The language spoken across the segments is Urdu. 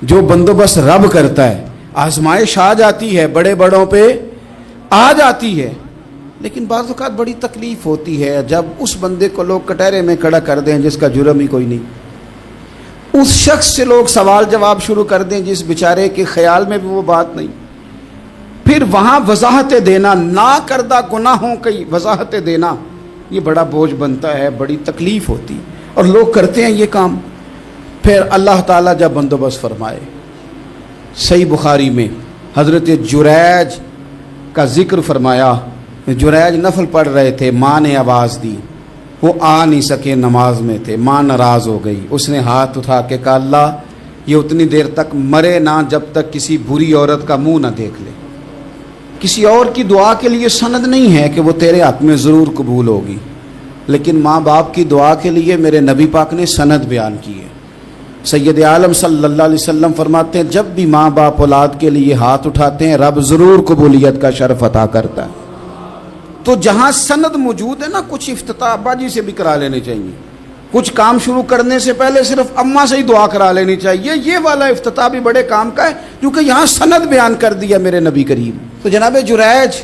جو بندوبست رب کرتا ہے. آزمائش آ جاتی ہے, بڑے بڑوں پہ آ جاتی ہے, لیکن بعض اوقات بڑی تکلیف ہوتی ہے جب اس بندے کو لوگ کٹہرے میں کھڑا کر دیں جس کا جرم ہی کوئی نہیں, اس شخص سے لوگ سوال جواب شروع کر دیں جس بیچارے کے خیال میں بھی وہ بات نہیں. پھر وہاں وضاحتیں دینا, نہ کردہ گناہوں کی وضاحتیں دینا, یہ بڑا بوجھ بنتا ہے, بڑی تکلیف ہوتی, اور لوگ کرتے ہیں یہ کام. پھر اللہ تعالیٰ جب بندوبست فرمائے, صحیح بخاری میں حضرت جریج کا ذکر فرمایا. جریج نفل پڑھ رہے تھے, ماں نے آواز دی, وہ آ نہیں سکے, نماز میں تھے, ماں ناراض ہو گئی. اس نے ہاتھ اٹھا کے کہا اللہ یہ اتنی دیر تک مرے نہ جب تک کسی بری عورت کا منہ نہ دیکھ لے. کسی اور کی دعا کے لیے سند نہیں ہے کہ وہ تیرے حق میں ضرور قبول ہوگی, لیکن ماں باپ کی دعا کے لیے میرے نبی پاک نے سند بیان کی ہے. سید عالم صلی اللہ علیہ وسلم فرماتے ہیں جب بھی ماں باپ اولاد کے لیے ہاتھ اٹھاتے ہیں رب ضرور قبولیت کا شرف عطا کرتا ہے. تو جہاں سند موجود ہے نا, کچھ افتتاح ابا جی سے بھی کرا لینے چاہیے, کچھ کام شروع کرنے سے پہلے صرف اماں سے ہی دعا کرا لینی چاہیے. یہ والا افتتاح بھی بڑے کام کا ہے کیونکہ یہاں سند بیان کر دیا میرے نبی کریم. تو جناب جریج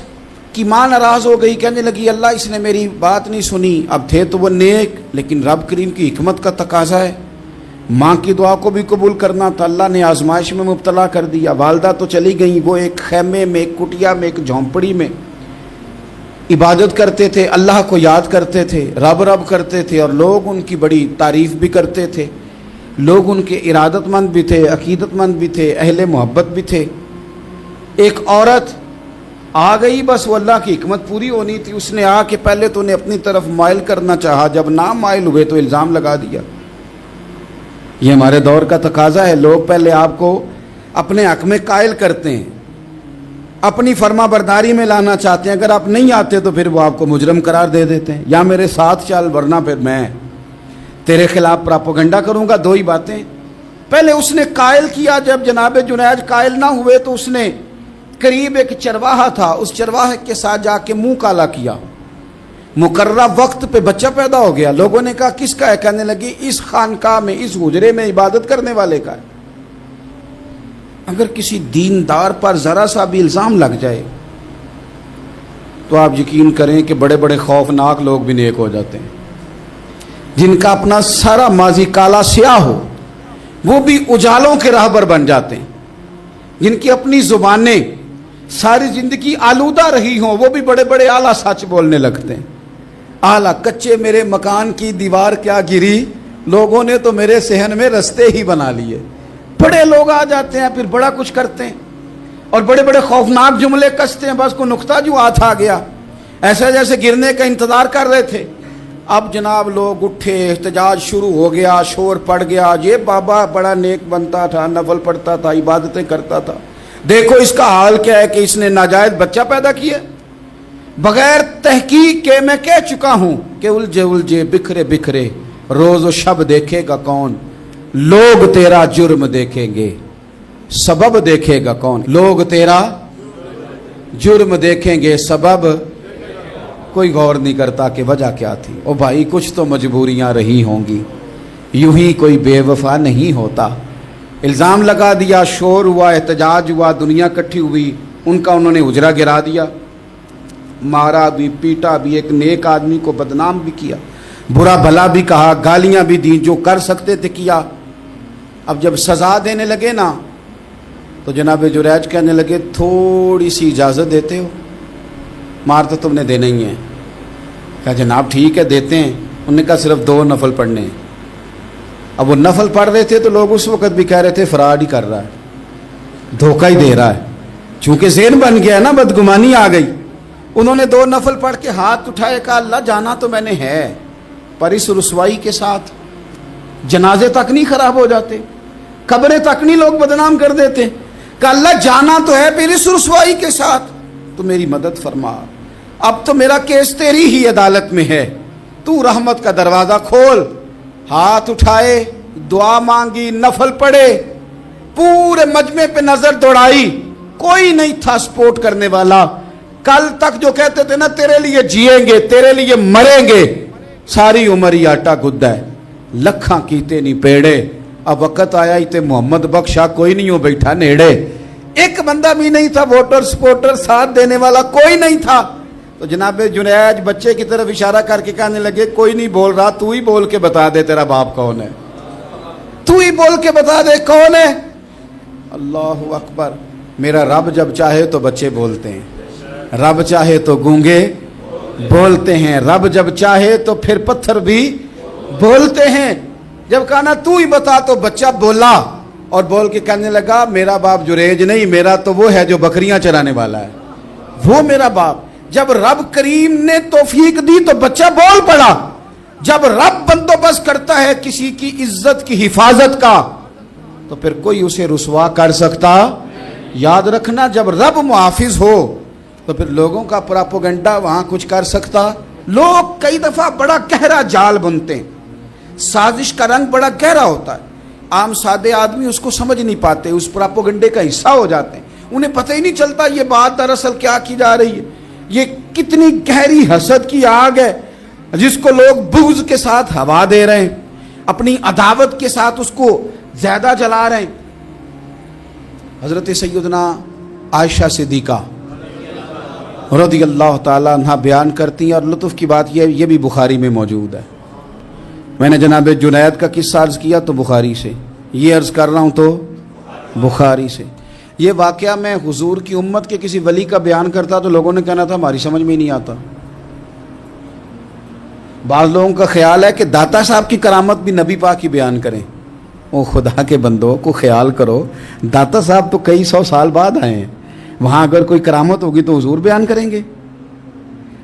کی ماں ناراض ہو گئی, کہنے لگی اللہ اس نے میری بات نہیں سنی. اب تھے تو وہ نیک, لیکن رب کریم کی حکمت کا تقاضا ہے, ماں کی دعا کو بھی قبول کرنا تھا. اللہ نے آزمائش میں مبتلا کر دیا. والدہ تو چلی گئیں, وہ ایک خیمے میں, ایک کٹیا میں, ایک جھونپڑی میں عبادت کرتے تھے, اللہ کو یاد کرتے تھے, رب رب کرتے تھے, اور لوگ ان کی بڑی تعریف بھی کرتے تھے. لوگ ان کے ارادت مند بھی تھے, عقیدت مند بھی تھے, اہل محبت بھی تھے. ایک عورت آ گئی, بس وہ اللہ کی حکمت پوری ہونی تھی. اس نے آ کے پہلے تو انہیں اپنی طرف مائل کرنا چاہا, جب نہ مائل ہوئے تو الزام لگا دیا. یہ ہمارے دور کا تقاضا ہے, لوگ پہلے آپ کو اپنے حق میں قائل کرتے ہیں, اپنی فرما برداری میں لانا چاہتے ہیں. اگر آپ نہیں آتے تو پھر وہ آپ کو مجرم قرار دے دیتے ہیں, یا میرے ساتھ چل ورنہ پھر میں تیرے خلاف پراپوگنڈا کروں گا. دو ہی باتیں. پہلے اس نے قائل کیا, جب جناب جنید قائل نہ ہوئے تو اس نے قریب ایک چرواہا تھا, اس چرواہے کے ساتھ جا کے منہ کالا کیا. مقررہ وقت پہ بچہ پیدا ہو گیا. لوگوں نے کہا کس کا ہے؟ کہنے لگی اس خانقاہ میں, اس حجرے میں عبادت کرنے والے کا ہے. اگر کسی دیندار پر ذرا سا بھی الزام لگ جائے تو آپ یقین کریں کہ بڑے بڑے خوفناک لوگ بھی نیک ہو جاتے ہیں. جن کا اپنا سارا ماضی کالا سیاہ ہو وہ بھی اجالوں کے راہبر بن جاتے ہیں. جن کی اپنی زبانیں ساری زندگی آلودہ رہی ہوں وہ بھی بڑے بڑے اعلیٰ سچ بولنے لگتے ہیں. اعلیٰ کچے میرے مکان کی دیوار کیا گری, لوگوں نے تو میرے صحن میں رستے ہی بنا لیے. بڑے لوگ آ جاتے ہیں, پھر بڑا کچھ کرتے ہیں اور بڑے بڑے خوفناک جملے کستے ہیں. بس کو نقطہ جو ہاتھ آ گیا, ایسا جیسے گرنے کا انتظار کر رہے تھے. اب جناب لوگ اٹھے, احتجاج شروع ہو گیا, شور پڑ گیا. یہ بابا بڑا نیک بنتا تھا, نفل پڑھتا تھا, عبادتیں کرتا تھا, دیکھو اس کا حال کیا ہے کہ اس نے ناجائز بچہ پیدا کیا. بغیر تحقیق کے میں کہہ چکا ہوں کہ الجھے الجھے بکھرے بکھرے روز و شب دیکھے گا کون, لوگ تیرا جرم دیکھیں گے, سبب دیکھے گا کون. لوگ تیرا جرم دیکھیں گے, سبب کوئی غور نہیں کرتا کہ وجہ کیا تھی. او بھائی کچھ تو مجبوریاں رہی ہوں گی, یوں ہی کوئی بے وفا نہیں ہوتا. الزام لگا دیا, شور ہوا, احتجاج ہوا, دنیا اکٹھی ہوئی, ان کا انہوں نے حجرہ گرا دیا, مارا بھی, پیٹا بھی, ایک نیک آدمی کو بدنام بھی کیا, برا بھلا بھی کہا, گالیاں بھی دیں, جو کر سکتے تھے کیا. اب جب سزا دینے لگے نا تو جناب جریج کہنے لگے تھوڑی سی اجازت دیتے ہو, مار تو تم نے دینا ہی ہے. کہا جناب ٹھیک ہے دیتے ہیں. انہوں نے کہا صرف 2 نفل پڑھنے ہیں. اب وہ نفل پڑھ رہے تھے تو لوگ اس وقت بھی کہہ رہے تھے فراڈ ہی کر رہا ہے, دھوکہ ہی دے رہا ہے. چونکہ ذہن بن گیا نا, بدگمانی آ گئی. انہوں نے 2 نفل پڑھ کے ہاتھ اٹھائے, کہا اللہ جانا تو میں نے ہے, پر اس رسوائی کے ساتھ جنازے تک نہیں خراب ہو جاتے, قبریں تک نہیں لوگ بدنام کر دیتے. کہ اللہ جانا تو ہے, پھر اس رسوائی کے ساتھ تو میری مدد فرما. اب تو میرا کیس تیری ہی عدالت میں ہے, تو رحمت کا دروازہ کھول. ہاتھ اٹھائے, دعا مانگی, نفل پڑھے, پورے مجمع پہ نظر دوڑائی, کوئی نہیں تھا سپورٹ کرنے والا. کل تک جو کہتے تھے نا تیرے لیے جیئیں گے, تیرے لیے مریں گے, ساری عمر ہی آٹا گدا ہے. لکھاں کیتے نہیں پیڑے, اب وقت آیا ہی تے محمد بخشا کوئی نہیں ہو بیٹھا نیڑے، ایک بندہ بھی نہیں تھا، ووٹر سپورٹر ساتھ دینے والا کوئی نہیں تھا. تو جناب جنید بچے کی طرف اشارہ کر کے کہنے لگے کوئی نہیں بول رہا، تو ہی بول کے بتا دے تیرا باپ کون ہے، تو ہی بول کے بتا دے کون ہے. اللہ اکبر. میرا رب جب چاہے تو بچے بولتے ہیں، رب چاہے تو گونگے بولتے ہیں، رب جب چاہے تو پھر پتھر بھی بولتے ہیں. جب کہا نا تو ہی بتا تو بچہ بولا اور بول کے کہنے لگا میرا باپ جریج نہیں، میرا تو وہ ہے جو بکریاں چرانے والا ہے، وہ میرا باپ. جب رب کریم نے توفیق دی تو بچہ بول پڑا. جب رب بندوبست کرتا ہے کسی کی عزت کی حفاظت کا تو پھر کوئی اسے رسوا کر سکتا. یاد رکھنا جب رب محافظ ہو تو پھر لوگوں کا پراپوگنڈا وہاں کچھ کر سکتا. لوگ کئی دفعہ بڑا گہرا جال بنتے ہیں، سازش کا رنگ بڑا گہرا ہوتا ہے، عام سادے آدمی اس کو سمجھ نہیں پاتے، اس پراپوگنڈے کا حصہ ہو جاتے ہیں، انہیں پتہ ہی نہیں چلتا یہ بات دراصل کیا کی جا رہی ہے. یہ کتنی گہری حسد کی آگ ہے جس کو لوگ بغض کے ساتھ ہوا دے رہے ہیں، اپنی عداوت کے ساتھ اس کو زیادہ جلا رہے ہیں. حضرت سیدنا عائشہ صدیقہ رضی اللہ تعالیٰ عنہ بیان کرتی ہیں، اور لطف کی بات یہ بھی بخاری میں موجود ہے. میں نے جناب جنید کا قصہ عرض کیا تو بخاری سے، یہ عرض کر رہا ہوں تو بخاری سے. یہ واقعہ میں حضور کی امت کے کسی ولی کا بیان کرتا تو لوگوں نے کہنا تھا ہماری سمجھ میں ہی نہیں آتا. بعض لوگوں کا خیال ہے کہ داتا صاحب کی کرامت بھی نبی پاک کی بیان کریں. او خدا کے بندوں کو خیال کرو، داتا صاحب تو کئی سو سال بعد آئے ہیں، وہاں اگر کوئی کرامت ہوگی تو حضور بیان کریں گے.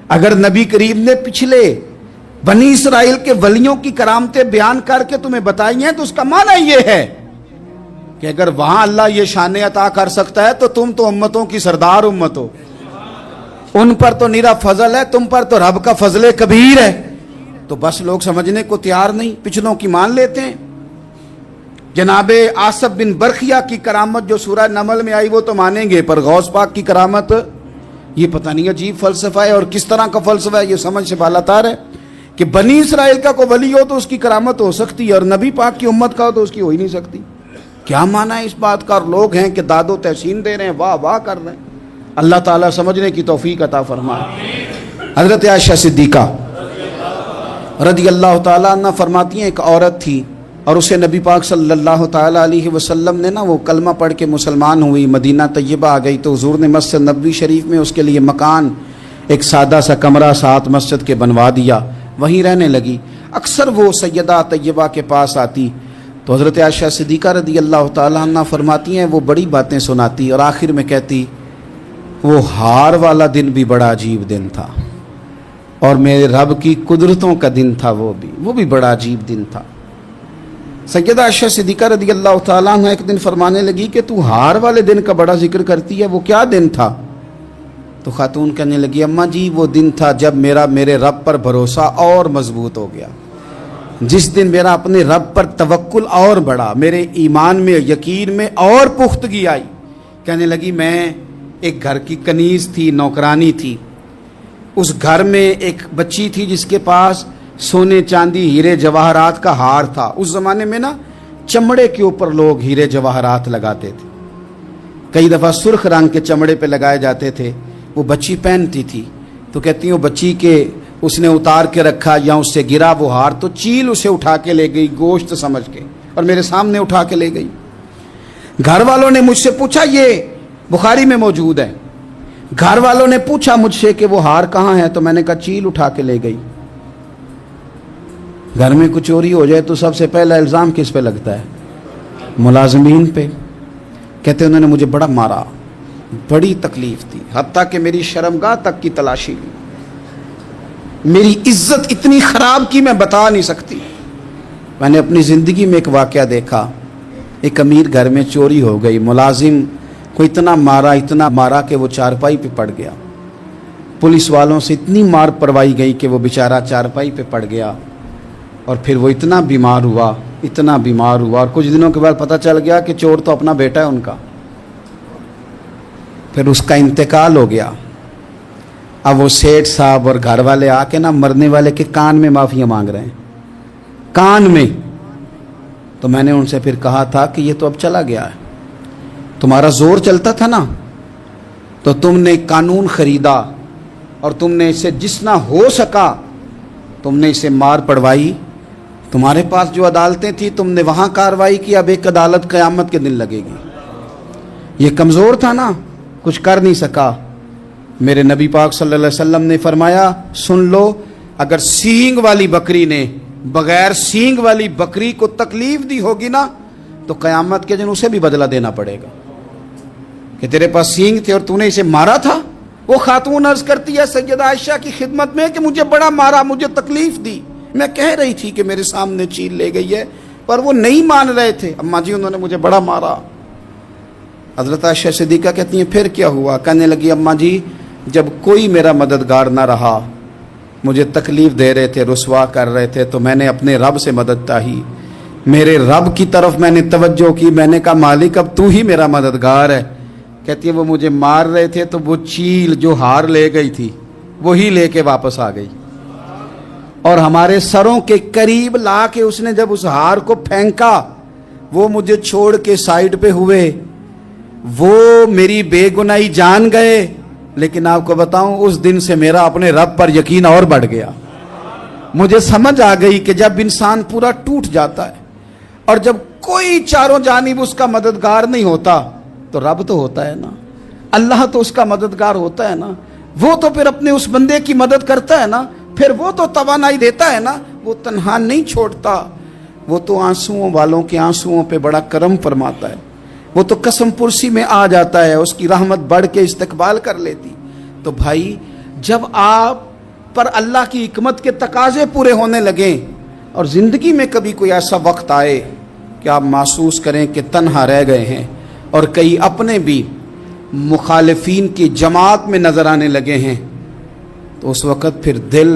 اگر نبی کریم نے پچھلے بنی اسرائیل کے ولیوں کی کرامتیں بیان کر کے تمہیں بتائی ہیں تو اس کا معنی یہ ہے کہ اگر وہاں اللہ یہ شان عطا کر سکتا ہے تو تم تو امتوں کی سردار امت ہو، ان پر تو نیرا فضل ہے، تم پر تو رب کا فضل کبیر ہے. تو بس لوگ سمجھنے کو تیار نہیں، پچھلوں کی مان لیتے ہیں. جناب آصف بن برخیہ کی کرامت جو سورہ نمل میں آئی وہ تو مانیں گے، پر غوث پاک کی کرامت یہ پتہ نہیں عجیب فلسفہ ہے، اور کس طرح کا فلسفہ ہے یہ سمجھ سے بالاتار ہے کہ بنی اسرائیل کا کوئی ولی ہو تو اس کی کرامت ہو سکتی ہے اور نبی پاک کی امت کا ہو تو اس کی ہو ہی نہیں سکتی. کیا معنی ہے اس بات کا؟ اور لوگ ہیں کہ داد و تحسین دے رہے ہیں، واہ واہ کر رہے ہیں. اللہ تعالیٰ سمجھنے کی توفیق عطا فرمائے. حضرت عائشہ صدیقہ رضی اللہ تعالیٰ عنہ فرماتی ہیں ایک عورت تھی اور اسے نبی پاک صلی اللہ تعالیٰ علیہ وسلم نے وہ کلمہ پڑھ کے مسلمان ہوئی، مدینہ طیبہ آ گئی تو حضور نے مسجد نبوی شریف میں اس کے لیے مکان، ایک سادہ سا کمرہ ساتھ مسجد کے بنوا دیا، وہیں رہنے لگی. اکثر وہ سیدہ طیبہ کے پاس آتی تو حضرت عائشہ صدیقہ رضی اللہ تعالیٰ عنہ فرماتی ہیں وہ بڑی باتیں سناتی اور آخر میں کہتی وہ ہار والا دن بھی بڑا عجیب دن تھا اور میرے رب کی قدرتوں کا دن تھا، وہ بھی بڑا عجیب دن تھا. سیدہ عائشہ صدیقہ رضی اللہ تعالیٰ عنہ ایک دن فرمانے لگی کہ تو ہار والے دن کا بڑا ذکر کرتی ہے، وہ کیا دن تھا؟ تو خاتون کہنے لگی اماں جی وہ دن تھا جب میرے رب پر بھروسہ اور مضبوط ہو گیا، جس دن میرا اپنے رب پر توکل اور بڑھا، میرے ایمان میں یقین میں اور پختگی آئی. کہنے لگی میں ایک گھر کی کنیز تھی، نوکرانی تھی، اس گھر میں ایک بچی تھی جس کے پاس سونے چاندی ہیرے جواہرات کا ہار تھا. اس زمانے میں نا چمڑے کے اوپر لوگ ہیرے جواہرات لگاتے تھے، کئی دفعہ سرخ رنگ کے چمڑے پہ لگائے جاتے تھے. وہ بچی پہنتی تھی تو کہتی ہوں بچی کے اس نے اتار کے رکھا یا اس سے گرا وہ ہار تو چیل اسے اٹھا کے لے گئی گوشت سمجھ کے اور میرے سامنے اٹھا کے لے گئی. گھر والوں نے مجھ سے پوچھا، یہ بخاری میں موجود ہے، گھر والوں نے پوچھا مجھ سے کہ وہ ہار کہاں ہے تو میں نے کہا چیل اٹھا کے لے گئی. گھر میں کچھ چوری ہو جائے تو سب سے پہلا الزام کس پہ لگتا ہے؟ ملازمین پہ. کہتے انہوں نے مجھے بڑا مارا، بڑی تکلیف تھی، حتیٰ کہ میری شرمگاہ تک کی تلاشی لی، میری عزت اتنی خراب کی میں بتا نہیں سکتی. میں نے اپنی زندگی میں ایک واقعہ دیکھا، ایک امیر گھر میں چوری ہو گئی، ملازم کو اتنا مارا کہ وہ چارپائی پہ پڑ گیا. پولیس والوں سے اتنی مار پروائی گئی کہ وہ بیچارہ چارپائی پہ پڑ گیا اور پھر وہ اتنا بیمار ہوا اور کچھ دنوں کے بعد پتہ چل گیا کہ چور تو اپنا بیٹا ہے ان کا. پھر اس کا انتقال ہو گیا. اب وہ سیٹھ صاحب اور گھر والے آ کے نا مرنے والے کے کان میں معافیاں مانگ رہے ہیں، کان میں. تو میں نے ان سے پھر کہا تھا کہ یہ تو اب چلا گیا ہے، تمہارا زور چلتا تھا نا، تو تم نے قانون خریدا اور تم نے اسے جتنا ہو سکا تم نے اسے مار پڑوائی، تمہارے پاس جو عدالتیں تھیں تم نے وہاں کارروائی کی، اب ایک عدالت قیامت کے دن لگے گی۔ یہ کمزور تھا نا، کچھ کر نہیں سکا۔ میرے نبی پاک صلی اللہ علیہ وسلم نے فرمایا سن لو، اگر سینگ والی بکری نے بغیر سینگ والی بکری کو تکلیف دی ہوگی نا تو قیامت کے دن اسے بھی بدلہ دینا پڑے گا کہ تیرے پاس سینگ تھے اور تو نے اسے مارا تھا۔ وہ خاتون عرض کرتی ہے سیدہ عائشہ کی خدمت میں کہ مجھے بڑا مارا، مجھے تکلیف دی، میں کہہ رہی تھی کہ میرے سامنے چیل لے گئی ہے پر وہ نہیں مان رہے تھے، اماں جی انہوں نے مجھے بڑا مارا۔ حضرت عائشہ صدیقہ کہتی ہیں پھر کیا ہوا؟ کہنے لگی اماں جی جب کوئی میرا مددگار نہ رہا، مجھے تکلیف دے رہے تھے، رسوا کر رہے تھے، تو میں نے اپنے رب سے مدد چاہی، میرے رب کی طرف میں نے توجہ کی، میں نے کہا مالک اب تو ہی میرا مددگار ہے۔ کہتی ہے وہ مجھے مار رہے تھے تو وہ چیل جو ہار لے گئی تھی وہی لے کے واپس آ گئی، اور ہمارے سروں کے قریب لا کے اس نے جب اس ہار کو پھینکا وہ مجھے چھوڑ کے سائیڈ پہ ہوئے، وہ میری بے گناہی جان گئے، لیکن آپ کو بتاؤں اس دن سے میرا اپنے رب پر یقین اور بڑھ گیا۔ مجھے سمجھ آ گئی کہ جب انسان پورا ٹوٹ جاتا ہے اور جب کوئی چاروں جانب اس کا مددگار نہیں ہوتا تو رب تو ہوتا ہے نا، اللہ تو اس کا مددگار ہوتا ہے نا، وہ تو پھر اپنے اس بندے کی مدد کرتا ہے نا، پھر وہ تو توانائی دیتا ہے نا، وہ تنہا نہیں چھوڑتا، وہ تو آنسوؤں والوں کے آنسوؤں پہ بڑا کرم فرماتا ہے، وہ تو قسم پرسی میں آ جاتا ہے، اس کی رحمت بڑھ کے استقبال کر لیتی۔ تو بھائی جب آپ پر اللہ کی حکمت کے تقاضے پورے ہونے لگیں اور زندگی میں کبھی کوئی ایسا وقت آئے کہ آپ محسوس کریں کہ تنہا رہ گئے ہیں اور کئی اپنے بھی مخالفین کی جماعت میں نظر آنے لگے ہیں، تو اس وقت پھر دل،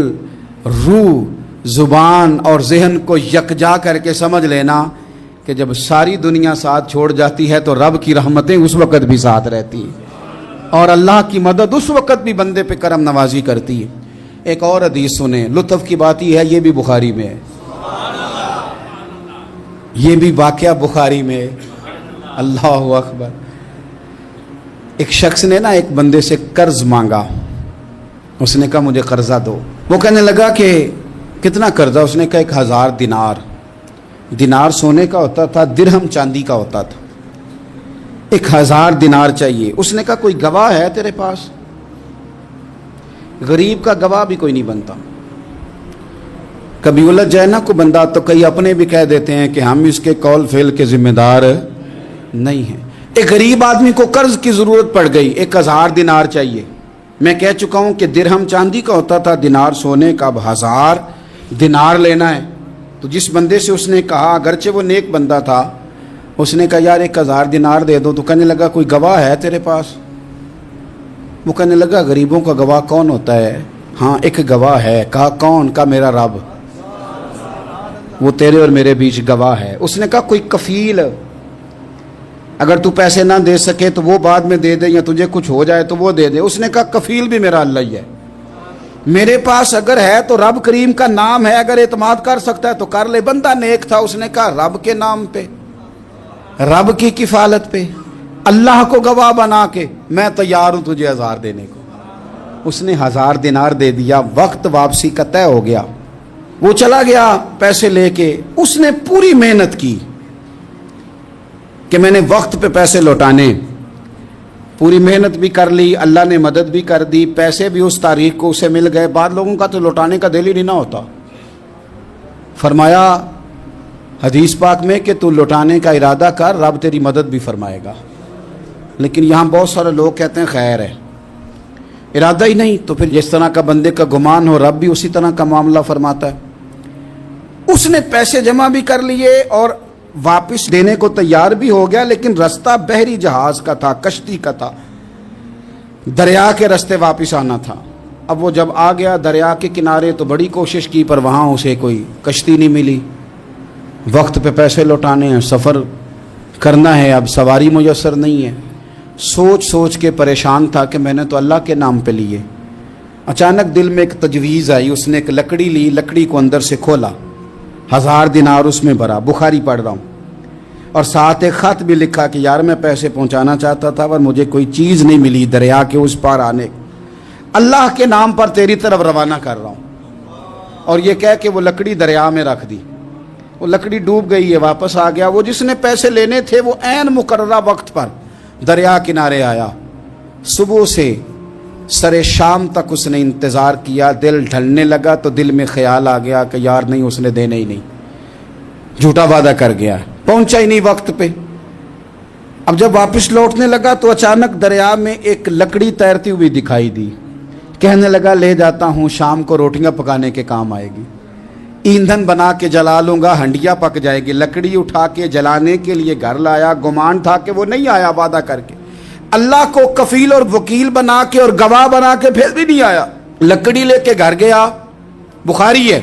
روح، زبان اور ذہن کو یکجا کر کے سمجھ لینا کہ جب ساری دنیا ساتھ چھوڑ جاتی ہے تو رب کی رحمتیں اس وقت بھی ساتھ رہتی ہیں اور اللہ کی مدد اس وقت بھی بندے پہ کرم نوازی کرتی ہے۔ ایک اور حدیث سنیں، لطف کی بات یہ ہے یہ بھی بخاری میں ہے، یہ بھی واقعہ بخاری میں ہے۔ اللہ اکبر۔ ایک شخص نے نا ایک بندے سے قرض مانگا، اس نے کہا مجھے قرضہ دو، وہ کہنے لگا کہ کتنا قرضہ؟ اس نے کہا 1000 دینار۔ دینار سونے کا ہوتا تھا، درہم چاندی کا ہوتا تھا، 1000 دینار چاہیے۔ اس نے کہا کوئی گواہ ہے تیرے پاس؟ غریب کا گواہ بھی کوئی نہیں بنتا، کبھی الجھ جائے نا کوئی بندہ تو کئی اپنے بھی کہہ دیتے ہیں کہ ہم اس کے قول فعل کے ذمہ دار نہیں ہیں۔ ایک غریب آدمی کو قرض کی ضرورت پڑ گئی، 1000 دینار چاہیے۔ میں کہہ چکا ہوں کہ درہم چاندی کا ہوتا تھا، دینار سونے کا، اب 1000 دینار لینا ہے۔ تو جس بندے سے اس نے کہا، اگرچہ وہ نیک بندہ تھا، اس نے کہا یار 1000 دینار دے دو، تو کہنے لگا کوئی گواہ ہے تیرے پاس؟ وہ کہنے لگا غریبوں کا گواہ کون ہوتا ہے؟ ہاں ایک گواہ ہے۔ کہا کون؟ کہا میرا رب، وہ تیرے اور میرے بیچ گواہ ہے۔ اس نے کہا کوئی کفیل، اگر تو پیسے نہ دے سکے تو وہ بعد میں دے دے، یا تجھے کچھ ہو جائے تو وہ دے دے۔ اس نے کہا کفیل بھی میرا اللہ ہی ہے، میرے پاس اگر ہے تو رب کریم کا نام ہے، اگر اعتماد کر سکتا ہے تو کر لے۔ بندہ نیک تھا، اس نے کہا رب کے نام پہ، رب کی کفالت پہ، اللہ کو گواہ بنا کے میں تیار ہوں تجھے 1000 دینے کو۔ اس نے 1000 دینار دے دیا، وقت واپسی کا طے ہو گیا، وہ چلا گیا پیسے لے کے۔ اس نے پوری محنت کی کہ میں نے وقت پہ پیسے لوٹانے، پوری محنت بھی کر لی، اللہ نے مدد بھی کر دی، پیسے بھی اس تاریخ کو اسے مل گئے۔ بعض لوگوں کا تو لوٹانے کا دل ہی نہیں نہ ہوتا۔ فرمایا حدیث پاک میں کہ تو لوٹانے کا ارادہ کر، رب تیری مدد بھی فرمائے گا۔ لیکن یہاں بہت سارے لوگ کہتے ہیں خیر ہے، ارادہ ہی نہیں، تو پھر جس طرح کا بندے کا گمان ہو رب بھی اسی طرح کا معاملہ فرماتا ہے۔ اس نے پیسے جمع بھی کر لیے اور واپس دینے کو تیار بھی ہو گیا، لیکن رستہ بحری جہاز کا تھا، کشتی کا تھا، دریا کے رستے واپس آنا تھا۔ اب وہ جب آ گیا دریا کے کنارے تو بڑی کوشش کی پر وہاں اسے کوئی کشتی نہیں ملی۔ وقت پہ پیسے لوٹانے ہیں، سفر کرنا ہے، اب سواری میسر نہیں ہے۔ سوچ سوچ کے پریشان تھا کہ میں نے تو اللہ کے نام پہ لیے۔ اچانک دل میں ایک تجویز آئی، اس نے ایک لکڑی لی، لکڑی کو اندر سے کھولا، 1000 دینار اس میں بھرا۔ بخاری پڑھ رہا ہوں۔ اور ساتھ ایک خط بھی لکھا کہ یار میں پیسے پہنچانا چاہتا تھا پر مجھے کوئی چیز نہیں ملی دریا کے اس پار آنے، اللہ کے نام پر تیری طرف روانہ کر رہا ہوں۔ اور یہ کہہ کہ وہ لکڑی دریا میں رکھ دی، وہ لکڑی ڈوب گئی ہے، واپس آ گیا۔ وہ جس نے پیسے لینے تھے وہ عین مقررہ وقت پر دریا کنارے آیا، صبح سے سر شام تک اس نے انتظار کیا۔ دل ڈھلنے لگا تو دل میں خیال آ گیا کہ یار نہیں، اس نے دینے ہی نہیں، جھوٹا وعدہ کر گیا، پہنچا ہی نہیں وقت پہ۔ اب جب واپس لوٹنے لگا تو اچانک دریا میں ایک لکڑی تیرتی ہوئی دکھائی دی، کہنے لگا لے جاتا ہوں، شام کو روٹیاں پکانے کے کام آئے گی، ایندھن بنا کے جلا لوں گا، ہنڈیا پک جائے گی۔ لکڑی اٹھا کے جلانے کے لیے گھر لایا، گمان تھا کہ وہ نہیں آیا وعدہ کر کے، اللہ کو کفیل اور وکیل بنا کے اور گواہ بنا کے پھر بھی نہیں آیا۔ لکڑی لے کے گھر گیا، بخاری ہے،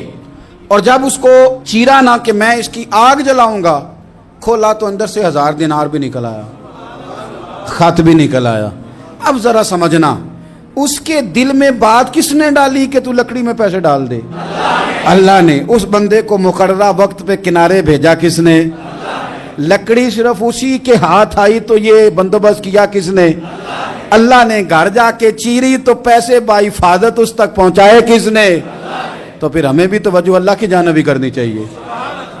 اور جب اس کو چیرا نہ کہ میں اس کی آگ جلاؤں گا، کھولا تو اندر سے 1000 دینار بھی نکل آیا، خط بھی نکل آیا۔ اب ذرا سمجھنا، اس کے دل میں بات کس نے ڈالی کہ تو لکڑی میں پیسے ڈال دے؟ اللہ نے۔ اس بندے کو مقررہ وقت پہ کنارے بھیجا کس نے؟ لکڑی صرف اسی کے ہاتھ آئی تو یہ بندوبست کیا کس نے؟ اللہ نے۔ گھر جا کے چیری تو پیسے بحفاظت اس تک پہنچائے کس نے؟ تو پھر ہمیں بھی توجہ اللہ کی جانب ہی کرنی چاہیے،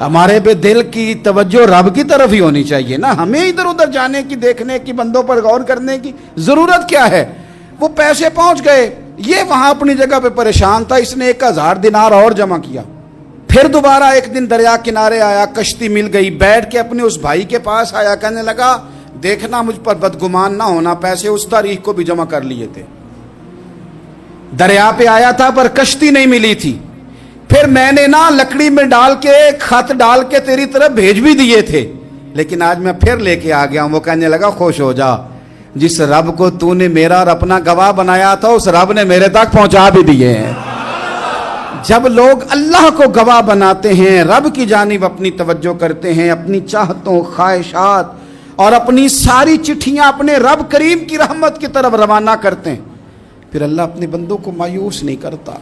ہمارے پہ دل کی توجہ رب کی طرف ہی ہونی چاہیے نا، ہمیں ادھر ادھر جانے کی، دیکھنے کی، بندوں پر غور کرنے کی ضرورت کیا ہے؟ وہ پیسے پہنچ گئے، یہ وہاں اپنی جگہ پہ پریشان تھا، اس نے 1000 دینار اور جمع کیا۔ پھر دوبارہ ایک دن دریا کنارے آیا، کشتی مل گئی، بیٹھ کے اپنے اس بھائی کے پاس آیا، کہنے لگا دیکھنا مجھ پر بدگمان نہ ہونا، پیسے اس تاریخ کو بھی جمع کر لیے تھے، دریا پہ آیا تھا پر کشتی نہیں ملی تھی، پھر میں نے نا لکڑی میں ڈال کے خط ڈال کے تیری طرف بھیج بھی دیے تھے، لیکن آج میں پھر لے کے آ گیا ہوں۔ وہ کہنے لگا خوش ہو جا، جس رب کو تو نے میرا اور اپنا گواہ بنایا تھا اس رب نے میرے تک پہنچا بھی دیے ہیں۔ جب لوگ اللہ کو گواہ بناتے ہیں، رب کی جانب اپنی توجہ کرتے ہیں، اپنی چاہتوں، خواہشات اور اپنی ساری چٹھیاں اپنے رب کریم کی رحمت کی طرف روانہ کرتے ہیں، پھر اللہ اپنے بندوں کو مایوس نہیں کرتا،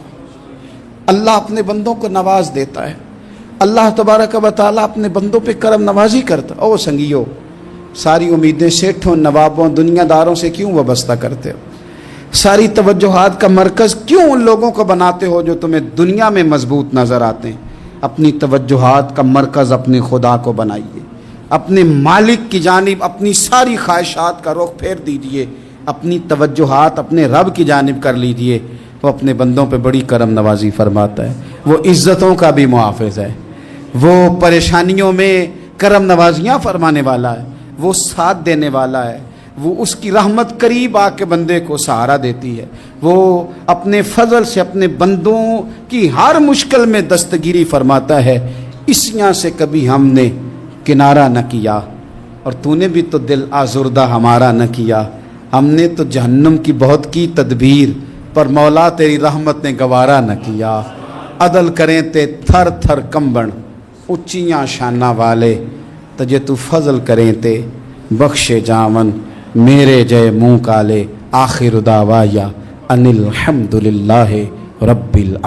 اللہ اپنے بندوں کو نواز دیتا ہے، اللہ تبارک و تعالیٰ اپنے بندوں پہ کرم نوازی کرتا۔ او سنگیو، ساری امیدیں سیٹھوں، نوابوں، دنیا داروں سے کیوں وابستہ کرتے ہو؟ ساری توجہات کا مرکز کیوں ان لوگوں کو بناتے ہو جو تمہیں دنیا میں مضبوط نظر آتے ہیں؟ اپنی توجہات کا مرکز اپنے خدا کو بنائیے، اپنے مالک کی جانب اپنی ساری خواہشات کا رخ پھیر دیجئے، اپنی توجہات اپنے رب کی جانب کر لیجئے، وہ اپنے بندوں پہ بڑی کرم نوازی فرماتا ہے، وہ عزتوں کا بھی محافظ ہے، وہ پریشانیوں میں کرم نوازیاں فرمانے والا ہے، وہ ساتھ دینے والا ہے، وہ اس کی رحمت قریب آ کے بندے کو سہارا دیتی ہے، وہ اپنے فضل سے اپنے بندوں کی ہر مشکل میں دستگیری فرماتا ہے۔ اسیاں سے کبھی ہم نے کنارہ نہ کیا، اور تو نے بھی تو دل آزردہ ہمارا نہ کیا، ہم نے تو جہنم کی بہت کی تدبیر، پر مولا تیری رحمت نے گوارا نہ کیا۔ عدل کریں تے تھر تھر کمبن، اچیاں شانہ والے، تجھے تو فضل کریں تے بخشے جاون، میرے جے منہ کالے، آخر دعوایا ان الحمدللہ رب العالمین۔